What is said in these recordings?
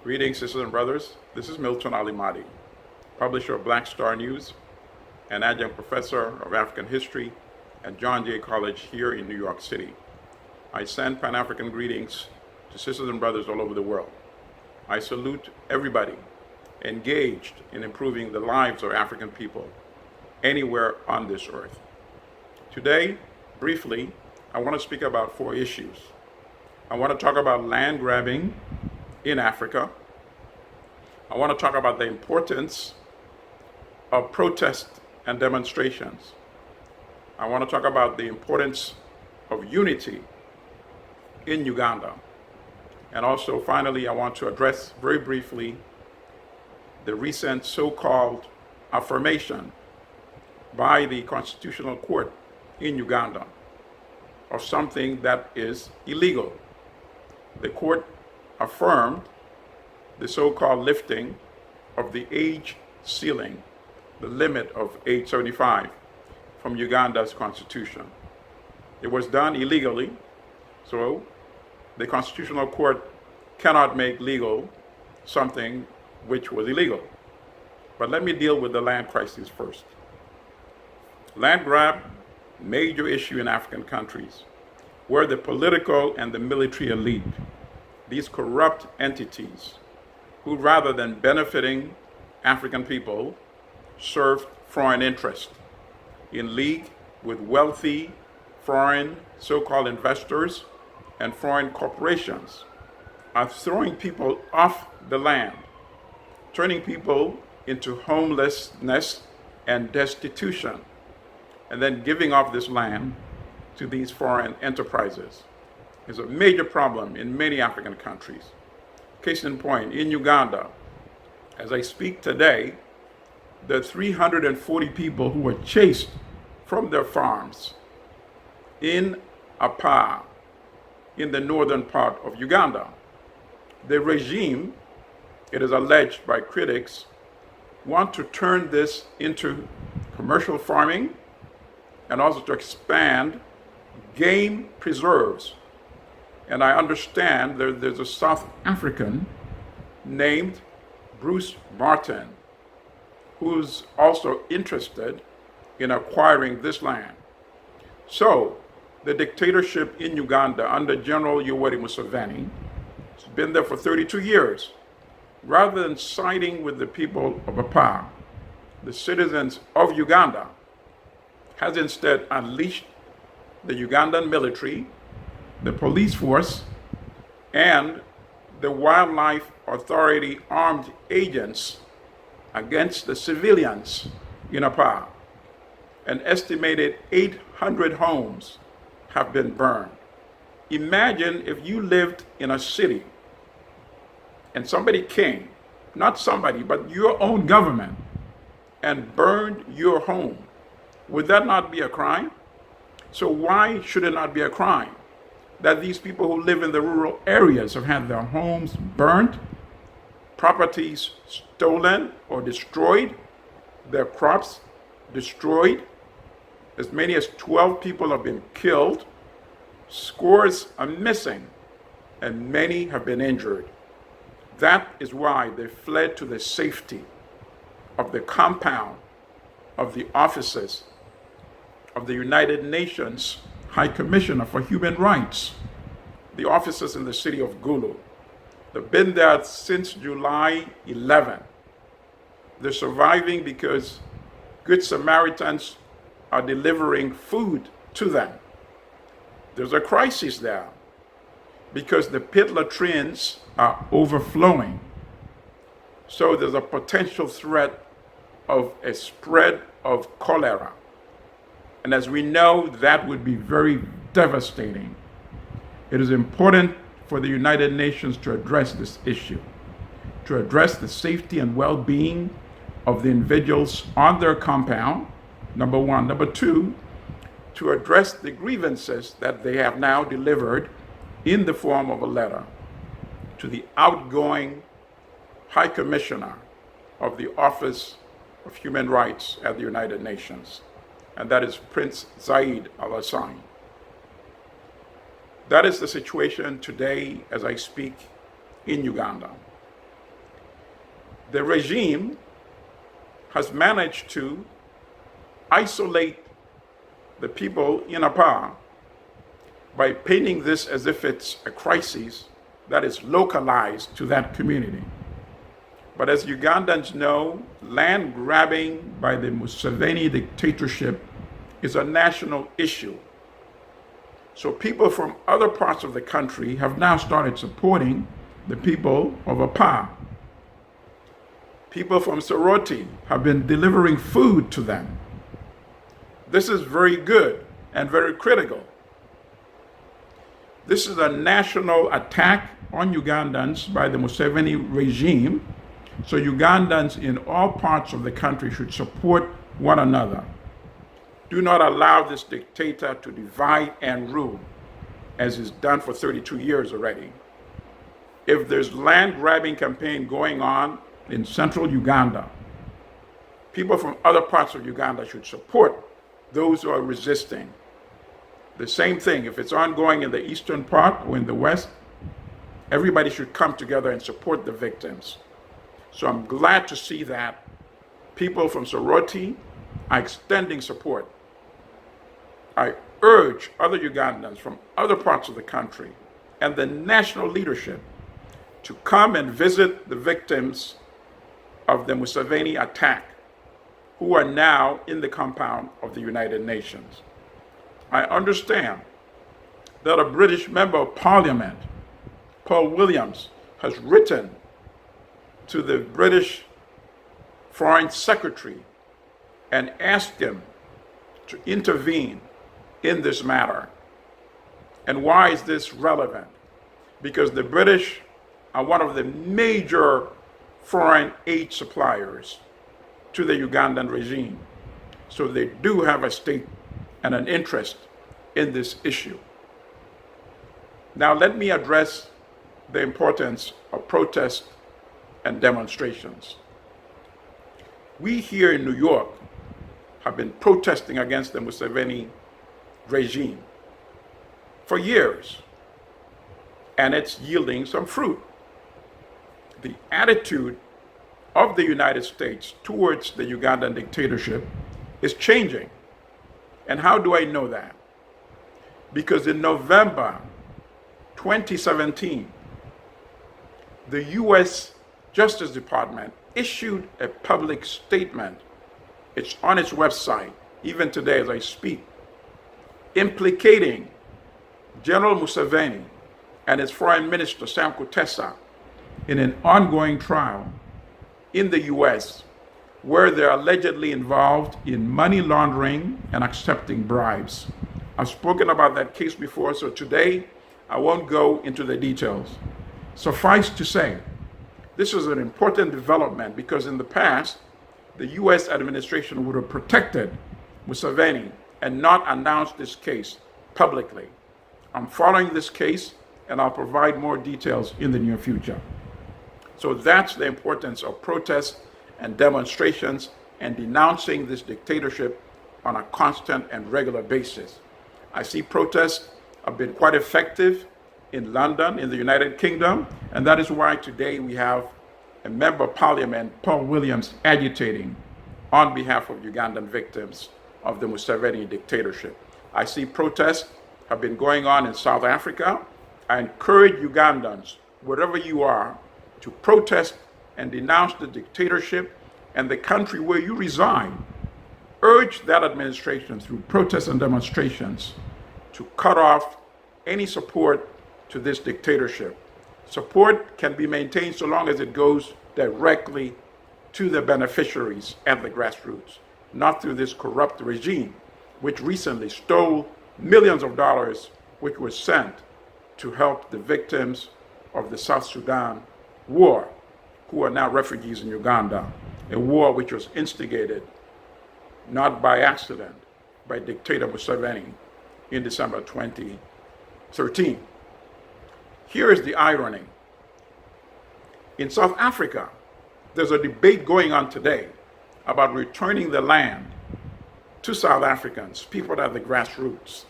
Greetings, sisters and brothers. This is Milton Alimadi, publisher of Black Star News, an adjunct professor of African history at John Jay College here in New York City. I send Pan-African greetings to sisters and brothers all over the world. I salute everybody engaged in improving the lives of African people anywhere on this earth. Today, briefly, I want to speak about 4 issues. I want to talk about land grabbing in Africa. I want to talk about the importance of protest and demonstrations. I want to talk about the importance of unity in Uganda. And also, finally, I want to address very briefly the recent so-called affirmation by the Constitutional Court in Uganda of something that is illegal. The court affirmed the so-called lifting of the age ceiling, the limit of age 75, from Uganda's constitution. It was done illegally, so the Constitutional Court cannot make legal something which was illegal. But let me deal with the land crisis first. Land grab, major issue in African countries, where the political and the military elite, these corrupt entities, who rather than benefiting African people, serve foreign interests in league with wealthy foreign so-called investors and foreign corporations, are throwing people off the land, turning people into homelessness and destitution, and then giving off this land to these foreign enterprises. Is a major problem in many African countries. Case in point, in Uganda, as I speak today, the 340 people who were chased from their farms in Apa, in the northern part of Uganda. The regime, it is alleged by critics, want to turn this into commercial farming and also to expand game preserves. And I understand there's a South African named Bruce Martin who's also interested in acquiring this land. So the dictatorship in Uganda under General Yoweri Museveni has been there for 32 years. Rather than siding with the people of Apa, the citizens of Uganda, has instead unleashed the Ugandan military, the police force, and the wildlife authority armed agents against the civilians in Apa. An estimated 800 homes have been burned. Imagine if you lived in a city and somebody came, not somebody, but your own government, and burned your home. Would that not be a crime? So why should it not be a crime that these people who live in the rural areas have had their homes burnt, properties stolen or destroyed, their crops destroyed? As many as 12 people have been killed, scores are missing, and many have been injured. That is why they fled to the safety of the compound of the offices of the United Nations High Commissioner for Human Rights, the offices in the city of Gulu. They've been there since July 11. They're surviving because Good Samaritans are delivering food to them. There's a crisis there because the pit latrines are overflowing. So there's a potential threat of a spread of cholera. And as we know, that would be very devastating. It is important for the United Nations to address this issue, to address the safety and well-being of the individuals on their compound, number one. Number two, to address the grievances that they have now delivered in the form of a letter to the outgoing High Commissioner of the Office of Human Rights at the United Nations, and that is Prince Zaid al-Hussein. That is the situation today as I speak in Uganda. the regime has managed to isolate the people in Apa by painting this as if it's a crisis that is localized to that community. But as Ugandans know, land grabbing by the Museveni dictatorship is a national issue. So people from other parts of the country have now started supporting the people of Apa. People from Soroti have been delivering food to them. This is very good and very critical. This is a national attack on Ugandans by the Museveni regime. So Ugandans in all parts of the country should support one another. Do not allow this dictator to divide and rule, as is done for 32 years already. If there's land grabbing campaign going on in central Uganda, people from other parts of Uganda should support those who are resisting. The same thing, if it's ongoing in the eastern part or in the west, everybody should come together and support the victims. So I'm glad to see that people from Soroti are extending support. I urge other Ugandans from other parts of the country and the national leadership to come and visit the victims of the Museveni attack, who are now in the compound of the United Nations. I understand that a British member of parliament, Paul Williams, has written to the British Foreign Secretary and asked him to intervene in this matter. And why is this relevant? Because the British are one of the major foreign aid suppliers to the Ugandan regime. So they do have a stake and an interest in this issue. Now let me address the importance of protests and demonstrations. We here in New York have been protesting against the Museveni regime for years, and it's yielding some fruit. The attitude of the United States towards the Ugandan dictatorship is changing. And how do I know that? Because in November 2017, the US Justice Department issued a public statement. It's on its website, even today as I speak, implicating General Museveni and his Foreign Minister Sam Kutesa in an ongoing trial in the US where they're allegedly involved in money laundering and accepting bribes. I've spoken about that case before, so today I won't go into the details. Suffice to say, this is an important development because in the past, the US administration would have protected Museveni and not announced this case publicly. I'm following this case and I'll provide more details in the near future. So that's the importance of protests and demonstrations and denouncing this dictatorship on a constant and regular basis. I see protests have been quite effective in London, in the United Kingdom, and that is why today we have a member of parliament, Paul Williams, agitating on behalf of Ugandan victims of the Museveni dictatorship. I see protests have been going on in South Africa. I encourage Ugandans, wherever you are, to protest and denounce the dictatorship and the country where you reside. Urge that administration through protests and demonstrations to cut off any support to this dictatorship. Support can be maintained so long as it goes directly to the beneficiaries at the grassroots, not through this corrupt regime, which recently stole millions of dollars which were sent to help the victims of the South Sudan war, who are now refugees in Uganda, a war which was instigated, not by accident, by dictator Museveni in December 2013. Here is the irony. In South Africa, there's a debate going on today about returning the land to South Africans, people at the grassroots,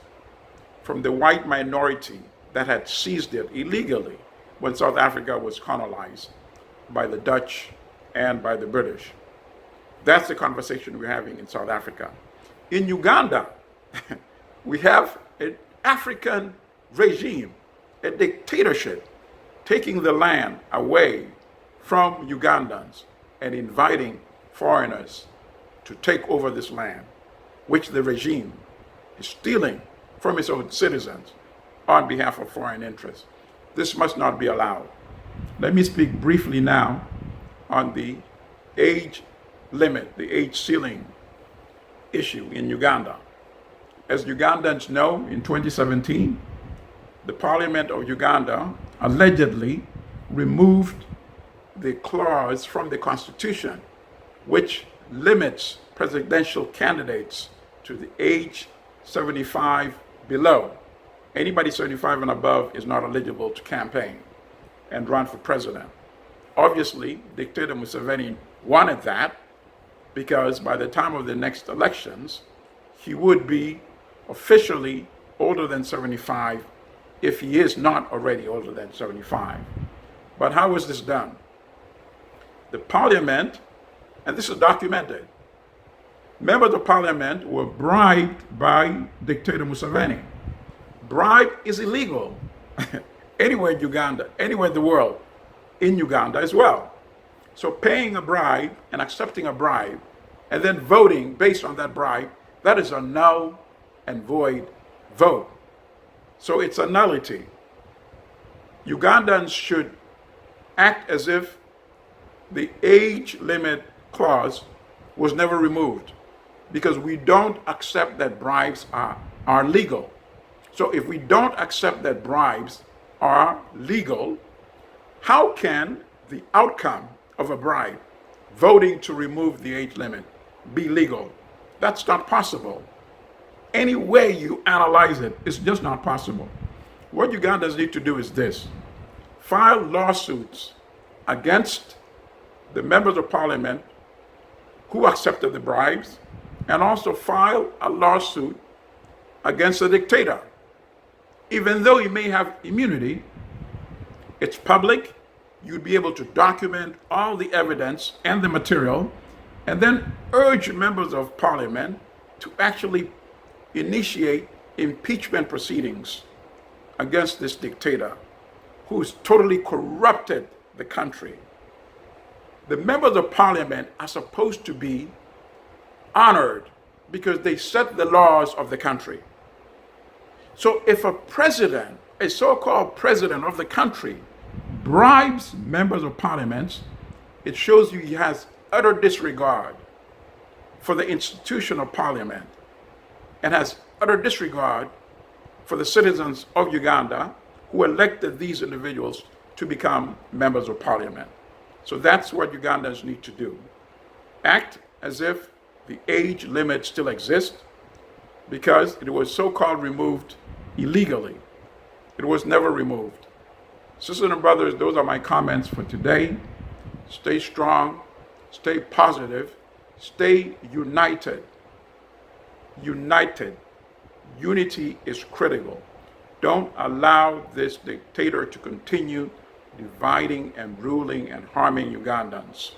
from the white minority that had seized it illegally when South Africa was colonized by the Dutch and by the British. That's the conversation we're having in South Africa. In Uganda, we have an African regime, a dictatorship, taking the land away from Ugandans and inviting foreigners to take over this land, which the regime is stealing from its own citizens on behalf of foreign interests. This must not be allowed. Let me speak briefly now on the age limit, the age ceiling issue in Uganda. As Ugandans know, in 2017, the Parliament of Uganda allegedly removed the clause from the Constitution which limits presidential candidates to the age 75 below. Anybody 75 and above is not eligible to campaign and run for president. Obviously, dictator Museveni wanted that because by the time of the next elections, he would be officially older than 75 if he is not already older than 75. But how was this done? The parliament, and this is documented, members of parliament were bribed by dictator Museveni. Bribe is illegal anywhere in Uganda, anywhere in the world, in Uganda as well. So paying a bribe and accepting a bribe and then voting based on that bribe, that is a null and void vote. So it's a nullity. Ugandans should act as if the age limit clause was never removed because we don't accept that bribes are legal. So if we don't accept that bribes are legal, how can the outcome of a bribe, voting to remove the age limit, be legal? That's not possible. Any way you analyze it, it's just not possible. What Ugandans need to do is this: file lawsuits against the members of parliament who accepted the bribes, and also file a lawsuit against the dictator. Even though he may have immunity, it's public, you'd be able to document all the evidence and the material, and then urge members of parliament to actually initiate impeachment proceedings against this dictator who's totally corrupted the country. The members of parliament are supposed to be honored because they set the laws of the country. So if a president, a so-called president of the country, bribes members of parliament, it shows you he has utter disregard for the institution of parliament and has utter disregard for the citizens of Uganda who elected these individuals to become members of parliament. So that's what Ugandans need to do. Act as if the age limit still exists because it was so-called removed illegally. It was never removed. Sisters and brothers, those are my comments for today. Stay strong, stay positive, stay united. United. Unity is critical. Don't allow this dictator to continue dividing and ruling and harming Ugandans.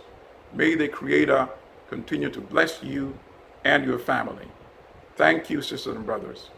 May the Creator continue to bless you and your family. Thank you, sisters and brothers.